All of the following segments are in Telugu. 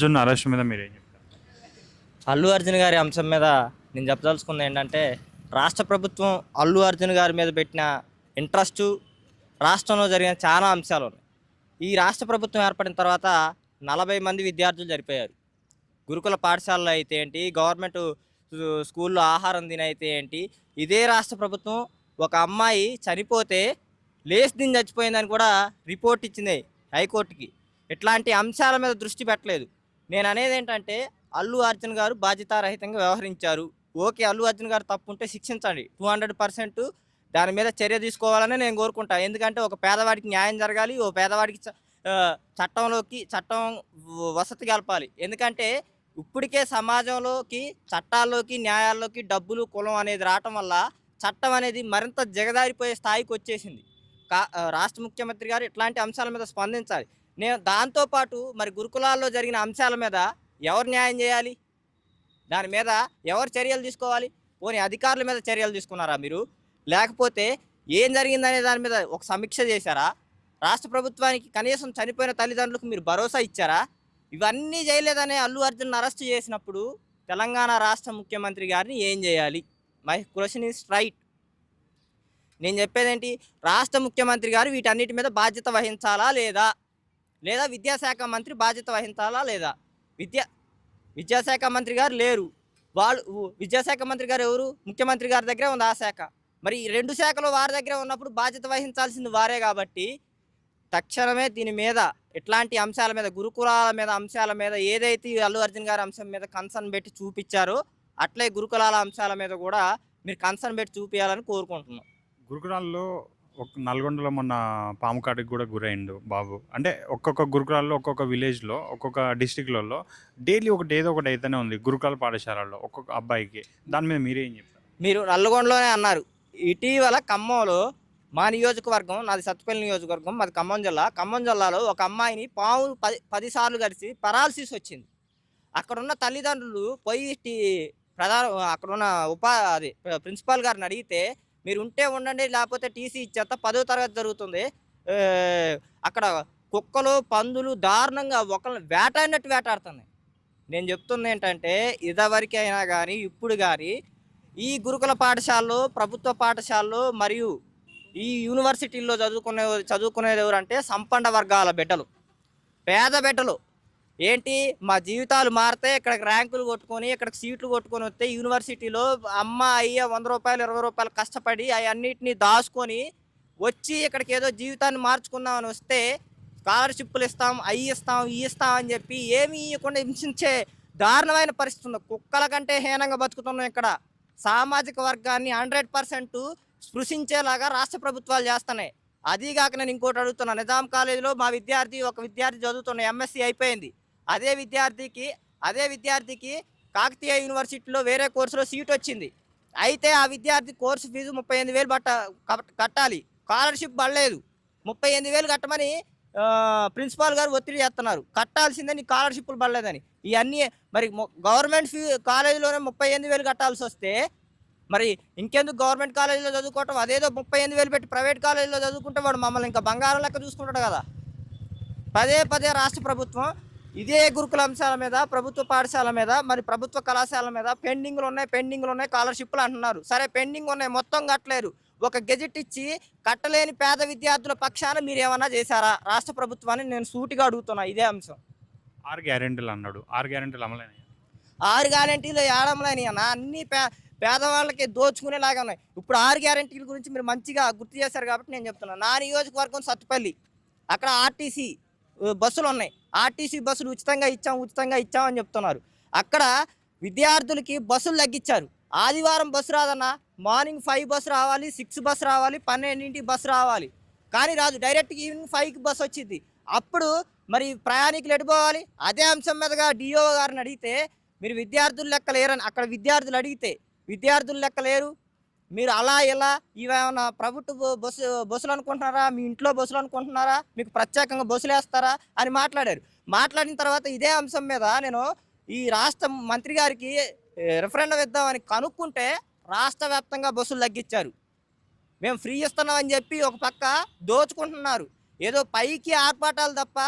అర్జున్ అరెస్ట్ మీద మీరేం చెప్తారు? అల్లు అర్జున్ గారి అంశం మీద నేను చెప్పదలుచుకుంది ఏంటంటే, రాష్ట్ర ప్రభుత్వం అల్లు అర్జున్ గారి మీద పెట్టిన ఇంట్రెస్టు, రాష్ట్రంలో జరిగిన చాలా అంశాలు ఉన్నాయి. ఈ రాష్ట్ర ప్రభుత్వం ఏర్పడిన తర్వాత 40 మంది విద్యార్థులు చనిపోయారు. గురుకుల పాఠశాలలో అయితే ఏంటి, గవర్నమెంట్ స్కూల్లో ఆహారం తిని అయితే ఏంటి, ఇదే రాష్ట్ర ప్రభుత్వం ఒక అమ్మాయి చనిపోతే లేచి దిని చచ్చిపోయిందని కూడా రిపోర్ట్ ఇచ్చింది హైకోర్టుకి. ఇట్లాంటి అంశాల మీద దృష్టి పెట్టలేదు. నేను అనేది ఏంటంటే, అల్లు అర్జున్ గారు బాధ్యతారహితంగా వ్యవహరించారు. ఓకే, అల్లు అర్జున్ గారు తప్పు ఉంటే శిక్షించండి, 200% దాని మీద చర్య తీసుకోవాలని నేను కోరుకుంటాను. ఎందుకంటే ఒక పేదవాడికి న్యాయం జరగాలి, ఓ పేదవాడికి చట్టం వసతి కలపాలి. ఎందుకంటే ఇప్పటికే సమాజంలోకి, చట్టాల్లోకి, న్యాయాల్లోకి డబ్బులు, కులం అనేది రావటం వల్ల చట్టం అనేది మరింత జగదారిపోయే స్థాయికి వచ్చేసింది. రాష్ట్ర ముఖ్యమంత్రి గారు ఇట్లాంటి అంశాల మీద స్పందించాలి. నేను దాంతోపాటు మరి గురుకులాల్లో జరిగిన అంశాల మీద ఎవరు న్యాయం చేయాలి, దాని మీద ఎవరు చర్యలు తీసుకోవాలి? పోనీ అధికారుల మీద చర్యలు తీసుకున్నారా మీరు? లేకపోతే ఏం జరిగిందనే దాని మీద ఒక సమీక్ష చేశారా? రాష్ట్ర ప్రభుత్వానికి కనీసం చనిపోయిన తల్లిదండ్రులకు మీరు భరోసా ఇచ్చారా? ఇవన్నీ చేయలేదనే అల్లు అర్జున్ అరెస్ట్ చేసినప్పుడు తెలంగాణ రాష్ట్ర ముఖ్యమంత్రి గారిని ఏం చేయాలి? My question is right. నేను చెప్పేదేంటి, రాష్ట్ర ముఖ్యమంత్రి గారు వీటన్నిటి మీద బాధ్యత వహించాలా లేదా? లేదా విద్యాశాఖ మంత్రి బాధ్యత వహించాలా లేదా? విద్యాశాఖ మంత్రి గారు లేరు. విద్యాశాఖ మంత్రి గారు ఎవరు? ముఖ్యమంత్రి గారి దగ్గరే ఉంది ఆ శాఖ. మరి ఈ 2 శాఖలు వారి దగ్గరే ఉన్నప్పుడు బాధ్యత వహించాల్సింది వారే. కాబట్టి తక్షణమే దీని మీద, ఇట్లాంటి అంశాల మీద, గురుకులాల మీద అంశాల మీద ఏదైతే అల్లు అర్జున్ గారి అంశం మీద కన్సర్న్ పెట్టి చూపించారో, అట్లే గురుకులాల అంశాల మీద కూడా మీరు కన్సర్న్ పెట్టి చూపించాలని కోరుకుంటున్నాం. గురుకులాల్లో నల్గొండలో మొన్న పాము కాటికి కూడా గురైండు బాబు. అంటే ఒక్కొక్క గురుకులాల్లో, ఒక్కొక్క విలేజ్లో, ఒక్కొక్క డిస్టిక్లలో డైలీ ఏదో ఒకటి అయితేనే ఉంది గురుకుల పాఠశాలలో ఒక్కొక్క అబ్బాయికి. దాని మీద మీరేం చెప్తారు? మీరు నల్గొండలోనే అన్నారు. ఇటీవల ఖమ్మంలో, మా నియోజకవర్గం, నాది సత్తుపల్లి నియోజకవర్గం, మాది ఖమ్మం జిల్లాలో ఒక అమ్మాయిని పాము 10 సార్లు కలిసి పెరాలసిస్ వచ్చింది. అక్కడున్న తల్లిదండ్రులు పోయి అక్కడున్న ప్రిన్సిపాల్ గారిని అడిగితే, మీరు ఉంటే ఉండండి, లేకపోతే టీసీ ఇచ్చేస్తా, 10వ తరగతి జరుగుతుంది, అక్కడ కుక్కలు, పందులు దారుణంగా ఒకళ్ళని వేటాడినట్టు వేటాడుతున్నాయి. నేను చెప్తుంది ఏంటంటే, ఇదివరకైనా కానీ ఇప్పుడు కానీ ఈ గురుకుల పాఠశాలలో, ప్రభుత్వ పాఠశాలలో మరియు ఈ యూనివర్సిటీల్లో చదువుకునేది ఎవరంటే సంపన్న వర్గాల బిడ్డలు, పేద బిడ్డలు. ఏంటి, మా జీవితాలు మారితే ఇక్కడికి ర్యాంకులు కొట్టుకొని, ఇక్కడికి సీట్లు కొట్టుకొని వస్తే యూనివర్సిటీలో అమ్మ అయ్య 100 రూపాయలు 20 రూపాయలు కష్టపడి అవన్నిటిని దాచుకొని వచ్చి ఇక్కడికి ఏదో జీవితాన్ని మార్చుకుందామని వస్తే స్కాలర్షిప్లు ఇస్తాం, అవి ఇస్తాం, ఇవి ఇస్తాం అని చెప్పి ఏమీ ఇవ్వకుండా హింసించే దారుణమైన పరిస్థితి ఉంది. కుక్కల కంటే హీనంగా బతుకుతున్నాం ఇక్కడ. సామాజిక వర్గాన్ని 100% స్పృశించేలాగా రాష్ట్ర ప్రభుత్వాలు చేస్తున్నాయి. అదీగాక నేను ఇంకోటి అడుగుతున్నా, నిజాం కాలేజీలో ఒక విద్యార్థి చదువుతున్న MSc అయిపోయింది. అదే విద్యార్థికి కాకతీయ యూనివర్సిటీలో వేరే కోర్సులో సీట్ వచ్చింది. అయితే ఆ విద్యార్థి కోర్సు ఫీజు 38,000 కట్టాలి, స్కాలర్షిప్ పడలేదు. 38,000 కట్టమని ప్రిన్సిపాల్ గారు ఒత్తిడి చేస్తున్నారు. కట్టాల్సిందే, నీ స్కాలర్షిప్లు పడలేదని. ఇవన్నీ మరి గవర్నమెంట్ కాలేజీలోనే 38,000 కట్టాల్సి వస్తే మరి ఇంకెందుకు గవర్నమెంట్ కాలేజీలో చదువుకోవటం? అదేదో 38,000 పెట్టి ప్రైవేట్ కాలేజీలో చదువుకుంటే వాడు మమ్మల్ని ఇంకా బంగారం లెక్క చూసుకుంటాడు కదా. పదే రాష్ట్ర ప్రభుత్వం ఇదే గురుకుల అంశాల మీద, ప్రభుత్వ పాఠశాల మీద, మరి ప్రభుత్వ కళాశాల మీద పెండింగ్లు ఉన్నాయి స్కాలర్షిప్లు అంటున్నారు. సరే, పెండింగ్ ఉన్నాయి, మొత్తం కట్టలేరు. ఒక గెజెట్ ఇచ్చి కట్టలేని పేద విద్యార్థుల పక్షాన మీరు ఏమన్నా చేశారా? రాష్ట్ర ప్రభుత్వాన్ని నేను సూటిగా అడుగుతున్నా ఇదే అంశం. 6 గ్యారెంటీలు అన్నాడు. 6 గ్యారెంటీలు అమలైనాయి? 6 గ్యారెంటీలు ఏడమలేని అన్న, అన్ని పేదవాళ్ళకి దోచుకునేలాగా ఉన్నాయి. ఇప్పుడు 6 గ్యారెంటీల గురించి మీరు మంచిగా గుర్తు చేశారు కాబట్టి నేను చెప్తున్నాను. నా నియోజకవర్గం సత్తుపల్లి, అక్కడ ఆర్టీసీ బస్సులు ఉన్నాయి. ఆర్టీసీ బస్సులు ఉచితంగా ఇచ్చాం అని చెప్తున్నారు. అక్కడ విద్యార్థులకి బస్సులు తగ్గించారు. ఆదివారం బస్సు రాదన్న, మార్నింగ్ 5 బస్సు రావాలి, 6 బస్సు రావాలి, 12ంటికి బస్సు రావాలి. కానీ రాదు, డైరెక్ట్గా ఈవినింగ్ 5కి బస్సు వచ్చింది. అప్పుడు మరి ప్రయాణికులు ఎడిపోవాలి? అదే అంశం మీదగా డిఓ గారిని అడిగితే, మీరు విద్యార్థుల లెక్క లేరని, అక్కడ విద్యార్థులు అడిగితే విద్యార్థుల లెక్క లేరు, మీరు అలా ఇలా ఇవేమన్నా ప్రభుత్వ బస్సులు అనుకుంటున్నారా, మీ ఇంట్లో బస్సులు అనుకుంటున్నారా, మీకు ప్రత్యేకంగా బస్సులు వేస్తారా అని మాట్లాడారు. మాట్లాడిన తర్వాత ఇదే అంశం మీద నేను ఈ రాష్ట్ర మంత్రి గారికి రిఫరెండం ఇద్దామని కనుక్కుంటే రాష్ట్ర వ్యాప్తంగా బస్సులు తగ్గించారు. మేము ఫ్రీ ఇస్తున్నామని చెప్పి ఒక పక్క దోచుకుంటున్నారు. ఏదో పైకి ఆర్పాటాలు తప్ప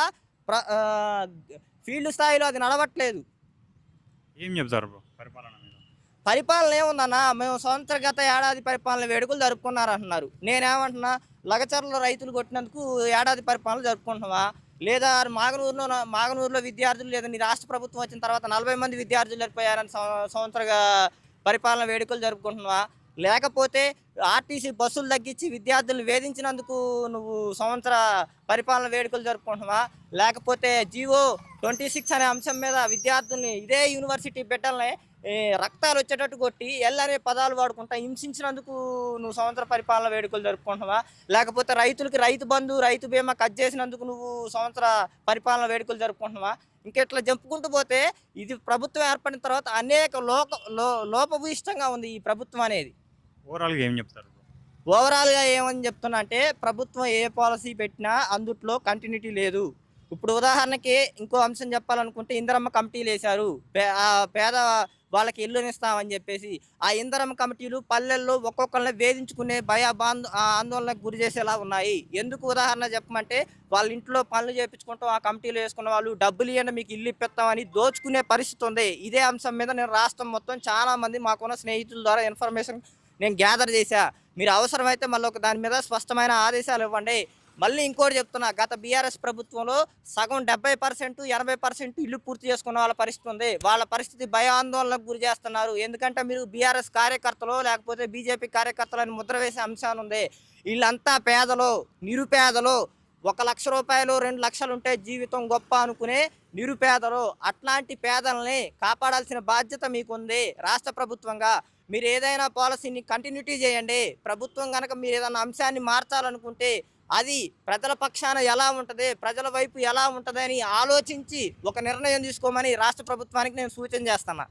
ఫీల్డ్ స్థాయిలో అది నడవట్లేదు. ఏం చెప్తారు బ్రో పరిపాలన మీద? పరిపాలన ఏముందన్న, మేము సంవత్సరగత ఏడాది పరిపాలన వేడుకలు జరుపుకున్నారంటున్నారు. నేనేమంటున్నా, లగచర్ల రైతులు కొట్టినందుకు ఏడాది పరిపాలన జరుపుకుంటున్నావా? లేదా మాగనూరులో విద్యార్థులు, లేదా నీ రాష్ట్ర ప్రభుత్వం వచ్చిన తర్వాత 40 మంది విద్యార్థులు చనిపోయారని సంవత్సరగా పరిపాలన వేడుకలు జరుపుకుంటున్నావా? లేకపోతే ఆర్టీసీ బస్సులు తగ్గించి విద్యార్థులను వేధించినందుకు నువ్వు సంవత్సర పరిపాలన వేడుకలు జరుపుకుంటున్నావా? లేకపోతే జీవో 26 అనే అంశం మీద విద్యార్థుల్ని, ఇదే యూనివర్సిటీ బిడ్డల్ని రక్తాలు వచ్చేటట్టు కొట్టి ఎల్ అనే పదాలు వాడుకుంటా హింసించినందుకు నువ్వు సంవత్సర పరిపాలన వేడుకలు జరుపుకుంటున్నావా? లేకపోతే రైతులకి రైతు బంధు, రైతు బీమా కట్ చేసినందుకు నువ్వు సంవత్సర పరిపాలన వేడుకలు జరుపుకుంటున్నావా? ఇంకెట్లా చెప్పుకుంటూ పోతే ఇది ప్రభుత్వం ఏర్పడిన తర్వాత అనేక లోపభూయిష్టంగా ఉంది ఈ ప్రభుత్వం అనేది. ఓవరాల్గా ఏం చెప్తారు బ్రో? ఓవరాల్గా ఏమని చెప్తున్నా అంటే, ప్రభుత్వం ఏ పాలసీ పెట్టినా అందుట్లో కంటిన్యూటీ లేదు. ఇప్పుడు ఉదాహరణకి ఇంకో అంశం చెప్పాలనుకుంటే, ఇందిరమ్మ కమిటీలు వేశారు. పేద వాళ్ళకి ఇల్లునిస్తామని చెప్పేసి ఆ ఇందిరమ్మ కమిటీలు పల్లెల్లో ఒక్కొక్కరిని వేధించుకునే ఆందోళనకు గురి చేసేలా ఉన్నాయి. ఎందుకు ఉదాహరణ చెప్పమంటే, వాళ్ళ ఇంట్లో పనులు చేయించుకుంటాం, ఆ కమిటీలు వేసుకున్న వాళ్ళు డబ్బులు ఇవ్వండి మీకు ఇల్లు ఇప్పిస్తామని దోచుకునే పరిస్థితి ఉంది. ఇదే అంశం మీద నేను రాష్ట్రం మొత్తం చాలా మంది మాకున్న స్నేహితుల ద్వారా ఇన్ఫర్మేషన్ నేను గ్యాదర్ చేశా. మీరు అవసరమైతే మళ్ళీ ఒక దాని మీద స్పష్టమైన ఆదేశాలు ఇవ్వండి. మళ్ళీ ఇంకోటి చెప్తున్నా, గత బీఆర్ఎస్ ప్రభుత్వంలో సగం 70%, 80% ఇల్లు పూర్తి చేసుకున్న వాళ్ళ పరిస్థితి ఉంది. వాళ్ళ పరిస్థితి భయాందోళనకు గురి చేస్తున్నారు. ఎందుకంటే మీరు బీఆర్ఎస్ కార్యకర్తలు లేకపోతే బీజేపీ కార్యకర్తలు అని ముద్ర వేసే అంశాలు ఉంది. వీళ్ళంతా పేదలు, నిరుపేదలు. 1 లక్ష రూపాయలు 2 లక్షలు ఉంటే జీవితం గొప్ప అనుకునే నిరుపేదలు. అట్లాంటి పేదల్ని కాపాడాల్సిన బాధ్యత మీకుంది రాష్ట్ర ప్రభుత్వంగా. మీరు ఏదైనా పాలసీని కంటిన్యూటీ చేయండి. ప్రభుత్వం కనుక మీరు ఏదైనా అంశాన్ని మార్చాలనుకుంటే అది ప్రజల పక్షాన ఎలా ఉంటుంది, ప్రజల వైపు ఎలా ఉంటుంది అని ఆలోచించి ఒక నిర్ణయం తీసుకోమని రాష్ట్ర ప్రభుత్వానికి నేను సూచన చేస్తున్నా.